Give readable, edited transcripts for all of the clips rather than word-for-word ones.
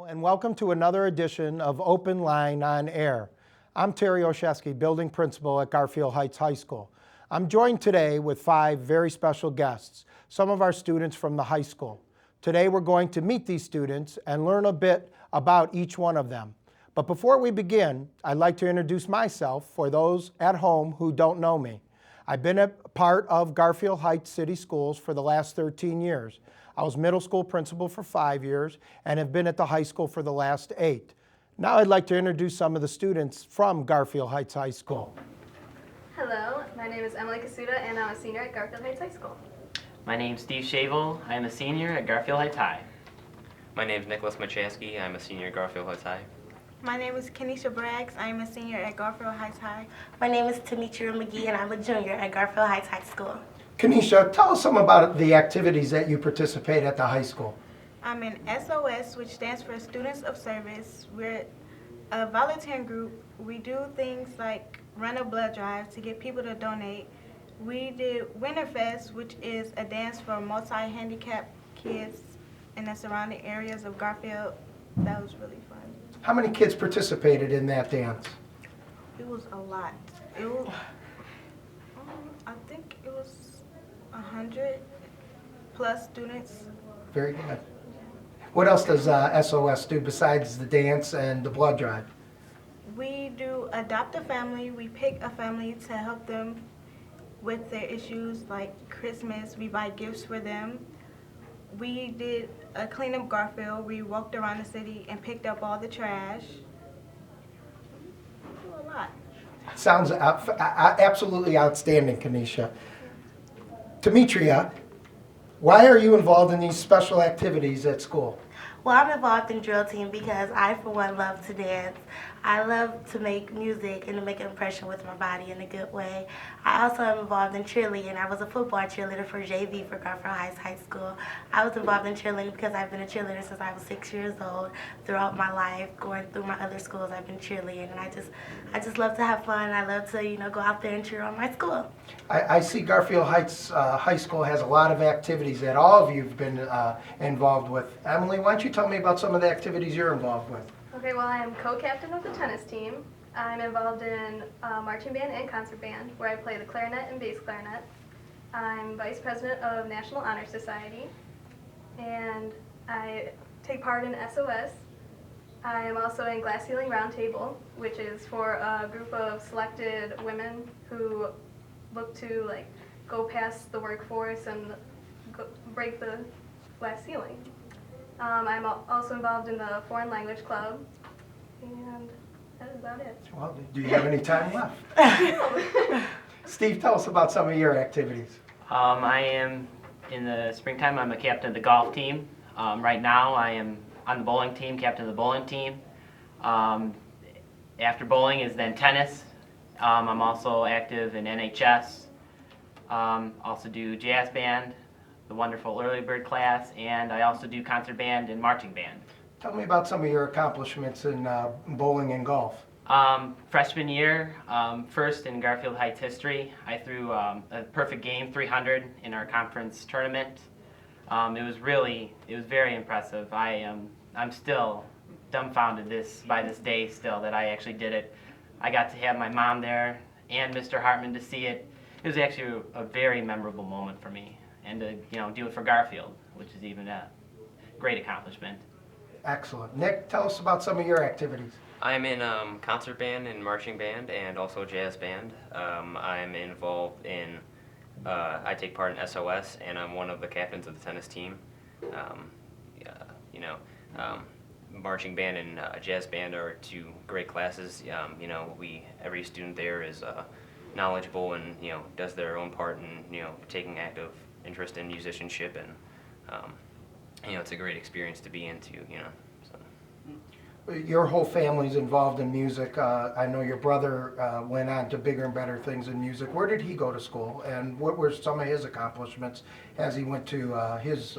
And welcome to another edition of Open Line on Air. I'm Terry Olszewski, building principal at Garfield Heights High School. I'm joined today with 5 very special guests, some of our students from the high school. Today we're going to meet these students and learn a bit about each one of them. But before we begin, I'd like to introduce myself for those at home who don't know me. I've been a part of Garfield Heights City Schools for the last 13 years. I was middle school principal for 5 years and have been at the high school for the last 8. Now I'd like to introduce some of the students from Garfield Heights High School. Hello, my name is Emily Kasuda and I'm a senior at Garfield Heights High School. My name's Steve Shavel. I am a senior at Garfield Heights High. My name is Nicholas Machaski. I'm a senior at Garfield Heights High. My name is Kenisha Braggs. I am a senior at Garfield Heights High. My name is Demetria McGee, and I'm a junior at Garfield Heights High School. Kenisha, tell us some about the activities that you participate at the high school. I'm in SOS, which stands for Students of Service. We're a volunteering group. We do things like run a blood drive to get people to donate. We did Winterfest, which is a dance for multi-handicapped kids in the surrounding areas of Garfield. That was really fun. How many kids participated in that dance? It was a lot. It was, I think it was 100 plus students. Very good. What else does SOS do besides the dance and the blood drive? We do adopt a family. We pick a family to help them with their issues like Christmas. We buy gifts for them. We did a clean up Garfield. We walked around the city and picked up all the trash. We do a lot. Sounds absolutely outstanding, Kenisha. Demetria, why are you involved in these special activities at school? Well, I'm involved in drill team because I, for one, love to dance. I love to make music and to make an impression with my body in a good way. I also am involved in cheerleading. I was a football cheerleader for JV for Garfield Heights High School. I was involved in cheerleading because I've been a cheerleader since I was 6 years old. Throughout my life, going through my other schools, I've been cheerleading, and I just love to have fun. I love to, go out there and cheer on my school. I see Garfield Heights High School has a lot of activities that all of you have been involved with. Emily, why don't you tell me about some of the activities you're involved with? Okay, well I am co-captain of the tennis team. I'm involved in marching band and concert band where I play the clarinet and bass clarinet. I'm vice president of National Honor Society and I take part in SOS. I am also in Glass Ceiling Roundtable, which is for a group of selected women who look to go past the workforce and break the glass ceiling. I'm also involved in the Foreign Language Club, and that is about it. Well, do you have any time left? Steve, tell us about some of your activities. I am, in the springtime, I'm a captain of the golf team. Right now, I am on the bowling team, captain of the bowling team. After bowling is then tennis. I'm also active in NHS. Also do jazz band, the wonderful early bird class, and I also do concert band and marching band. Tell me about some of your accomplishments in bowling and golf. Freshman year, first in Garfield Heights history, I threw a perfect game, 300, in our conference tournament. It was very impressive. I'm still dumbfounded by this day still that I actually did it. I got to have my mom there and Mr. Hartman to see it. It was actually a very memorable moment for me, and to do it for Garfield, which is even a great accomplishment. Excellent. Nick, tell us about some of your activities. I'm in concert band and marching band and also jazz band. I'm involved in, I take part in SOS, and I'm one of the captains of the tennis team. Marching band and jazz band are 2 great classes. Every student there is knowledgeable and does their own part in taking active interest in musicianship, and it's a great experience to be into. So. Your whole family's involved in music. I know your brother went on to bigger and better things in music. Where did he go to school, and what were some of his accomplishments as he went to his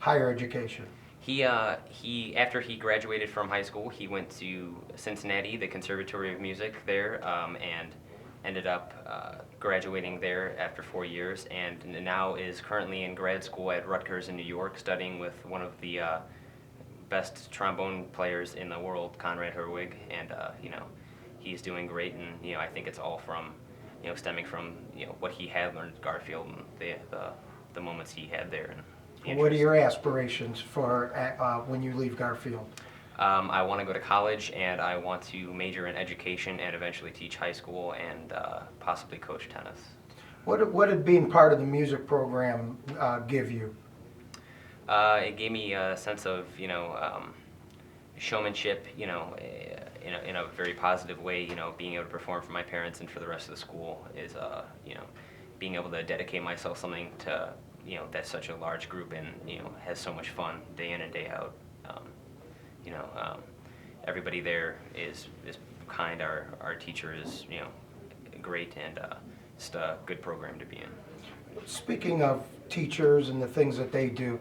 higher education? He after he graduated from high school, he went to Cincinnati, the Conservatory of Music there, and ended up graduating there after 4 years, and now is currently in grad school at Rutgers in New York, studying with one of the best trombone players in the world, Conrad Herwig, and he's doing great. And I think it's all from stemming from what he had learned at Garfield and the moments he had there. And the What are interest. your aspirations for when you leave Garfield? I want to go to college, and I want to major in education and eventually teach high school and possibly coach tennis. What did being part of the music program give you? It gave me a sense of showmanship, in a very positive way. Being able to perform for my parents and for the rest of the school is being able to dedicate myself something to that's such a large group and has so much fun day in and day out. Everybody there is kind. Our teacher is great, and just a good program to be in. Speaking of teachers and the things that they do,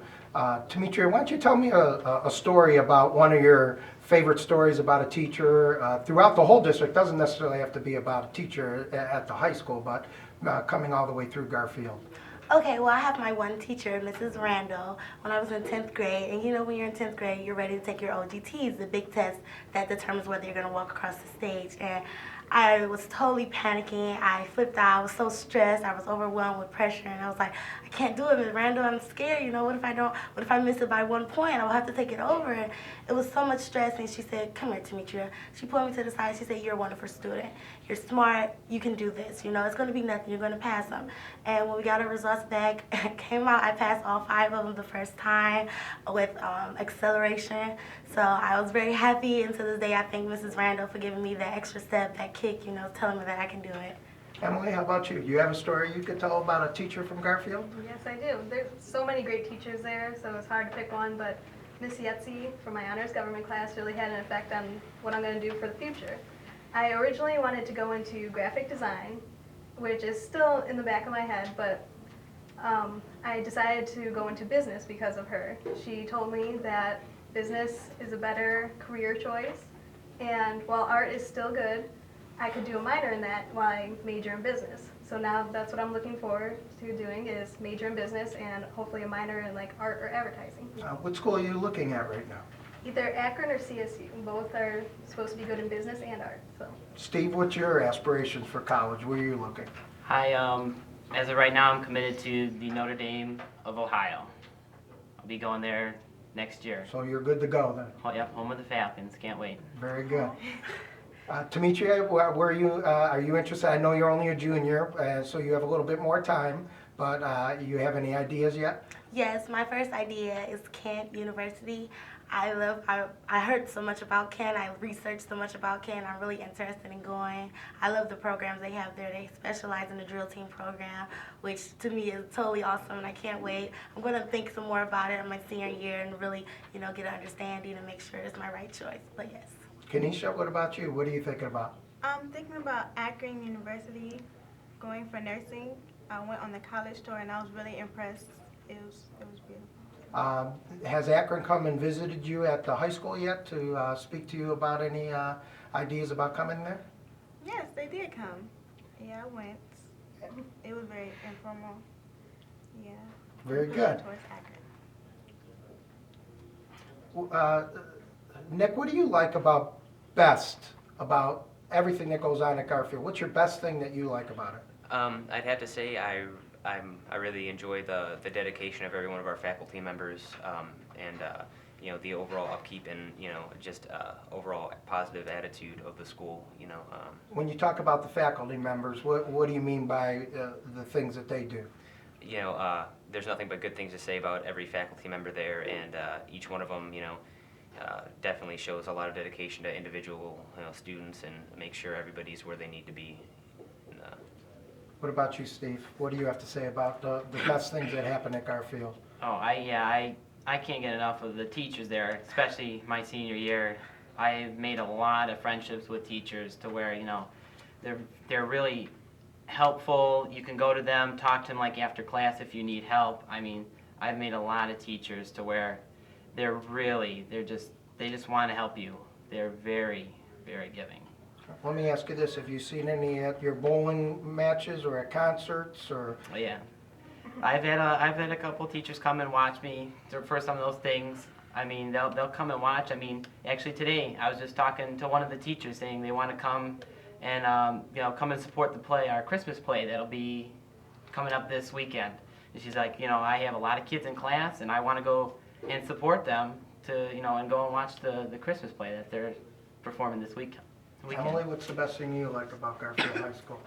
Demetria, why don't you tell me a story about one of your favorite stories about a teacher throughout the whole district. Doesn't necessarily have to be about a teacher at the high school, but coming all the way through Garfield. Okay, well, I have my one teacher, Mrs. Randall, when I was in 10th grade. And when you're in 10th grade, you're ready to take your OGTs, the big test that determines whether you're going to walk across the stage. And I was totally panicking. I flipped out. I was so stressed. I was overwhelmed with pressure. And I was like, I can't do it, Ms. Randall. I'm scared. What if I miss it by 1 point? I'll have to take it over. And it was so much stress. And she said, come here, Demetria. She pulled me to the side. She said, you're a wonderful student. You're smart. You can do this. It's going to be nothing. You're going to pass them. And when we got our results back, it came out. I passed all 5 of them the first time with acceleration. So I was very happy. And to this day, I thank Mrs. Randall for giving me that extra step, that kick, telling me that I can do it. Emily, how about you? Do you have a story you could tell about a teacher from Garfield? Yes, I do. There's so many great teachers there, so it's hard to pick one, but Miss Yetzi from my honors government class really had an effect on what I'm going to do for the future. I originally wanted to go into graphic design, which is still in the back of my head, but I decided to go into business because of her. She told me that business is a better career choice, and while art is still good, I could do a minor in that while I major in business. So now that's what I'm looking forward to doing, is major in business and hopefully a minor in like art or advertising. What school are you looking at right now? Either Akron or CSU. Both are supposed to be good in business and art. So Steve, what's your aspirations for college? Where are you looking? As of right now, I'm committed to the Notre Dame of Ohio. I'll be going there next year. So you're good to go then. Oh, yep, home of the Falcons. Can't wait. Very good. Demetria, where are you interested? I know you're only a junior, so you have a little bit more time, but you have any ideas yet? Yes, my first idea is Kent University. I heard so much about Kent. I researched so much about Kent. I'm really interested in going. I love the programs they have there. They specialize in the drill team program, which to me is totally awesome, and I can't wait. I'm going to think some more about it in my senior year and really, get an understanding and make sure it's my right choice. But yes. Kenesha, what about you? What are you thinking about? I'm thinking about Akron University, going for nursing. I went on the college tour and I was really impressed. It was beautiful. Has Akron come and visited you at the high school yet to speak to you about any ideas about coming there? Yes, they did come. Yeah, I went. It was very informal. Yeah. Very good. Towards Akron. Nick, what do you like about everything that goes on at Garfield? What's your best thing that you like about it? I'd have to say I really enjoy the dedication of every one of our faculty members, and the overall upkeep and just overall positive attitude of the school. When you talk about the faculty members, what do you mean by the things that they do? There's nothing but good things to say about every faculty member there, and each one of them, definitely shows a lot of dedication to individual students and make sure everybody's where they need to be. What about you, Steve? What do you have to say about the best things that happen at Garfield? Oh, I can't get enough of the teachers there, especially my senior year. I've made a lot of friendships with teachers to where, they're really helpful. You can go to them, talk to them like after class if you need help. I mean, I've made a lot of teachers to where they just want to help you. They're very, very giving. Let me ask you this: have you seen any at your bowling matches or at concerts or? Oh, yeah, I've had a couple teachers come and watch me for some of those things. I mean, they'll come and watch. I mean, actually today I was just talking to one of the teachers saying they want to come and come and support the play, our Christmas play that'll be coming up this weekend. And she's like, I have a lot of kids in class and I want to go and support them to, and go and watch the Christmas play that they're performing this weekend. Emily, what's the best thing you like about Garfield High School?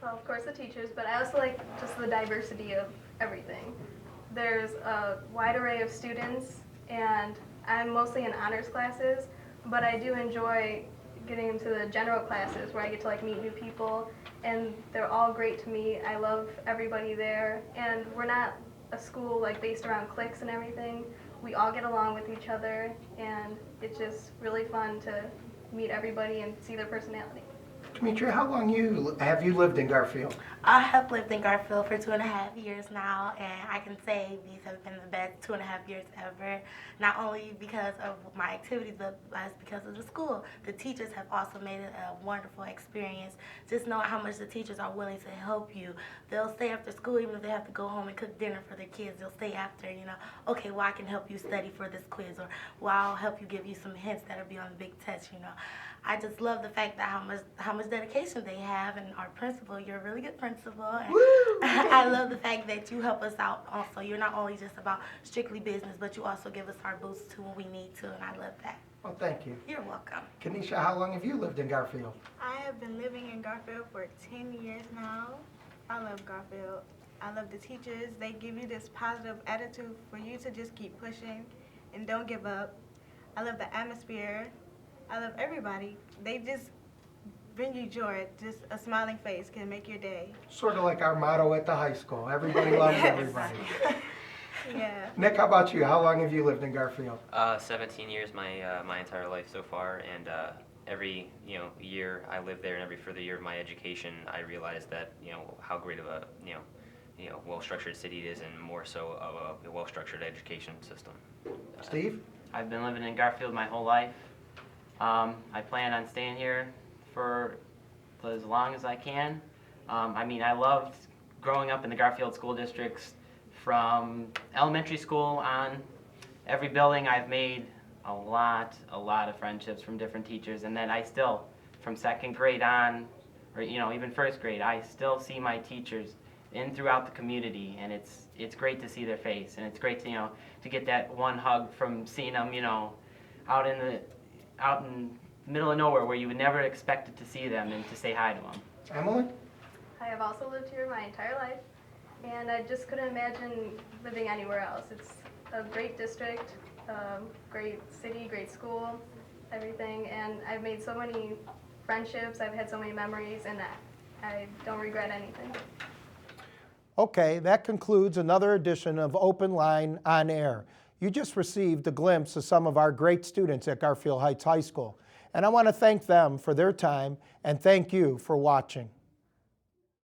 Well, of course the teachers, but I also like just the diversity of everything. There's a wide array of students, and I'm mostly in honors classes, but I do enjoy getting into the general classes where I get to meet new people, and they're all great to me. I love everybody there, and we're not a school based around cliques and everything. We all get along with each other, and it's just really fun to meet everybody and see their personality. Demetria, how long have you lived in Garfield? I have lived in Garfield for 2.5 years now, and I can say these have been the best 2.5 years ever. Not only because of my activities, but because of the school. The teachers have also made it a wonderful experience. Just knowing how much the teachers are willing to help you. They'll stay after school, even if they have to go home and cook dinner for their kids. They'll stay after, okay, well, I can help you study for this quiz, or well, I'll help you give you some hints that'll be on the big test, I just love the fact that how much dedication they have, and our principal, you're a really good principal. And I love the fact that you help us out also. You're not only just about strictly business, but you also give us our boost too when we need to, and I love that. Well, thank you. You're welcome. Kenesha, how long have you lived in Garfield? I have been living in Garfield for 10 years now. I love Garfield. I love the teachers. They give you this positive attitude for you to just keep pushing and don't give up. I love the atmosphere. I love everybody. They just bring you joy. Just a smiling face can make your day. Sort of like our motto at the high school. Everybody loves everybody. Yeah. Nick, how about you? How long have you lived in Garfield? 17 years, my entire life so far, and every year I live there, and every further year of my education, I realize that how great of a well-structured city it is, and more so of a well-structured education system. Steve? I've been living in Garfield my whole life. I plan on staying here for as long as I can. I loved growing up in the Garfield school districts from elementary school on. Every building I've made a lot of friendships from different teachers, and then I still, from second grade on, or even first grade, I still see my teachers throughout the community, and it's great to see their face, and it's great to get that one hug from seeing them out in the middle of nowhere where you would never expect to see them, and to say hi to them. Emily? I have also lived here my entire life, and I just couldn't imagine living anywhere else. It's a great district, great city, great school, everything, and I've made so many friendships, I've had so many memories, and I don't regret anything. Okay, that concludes another edition of Open Line on Air. You just received a glimpse of some of our great students at Garfield Heights High School, and I want to thank them for their time and thank you for watching.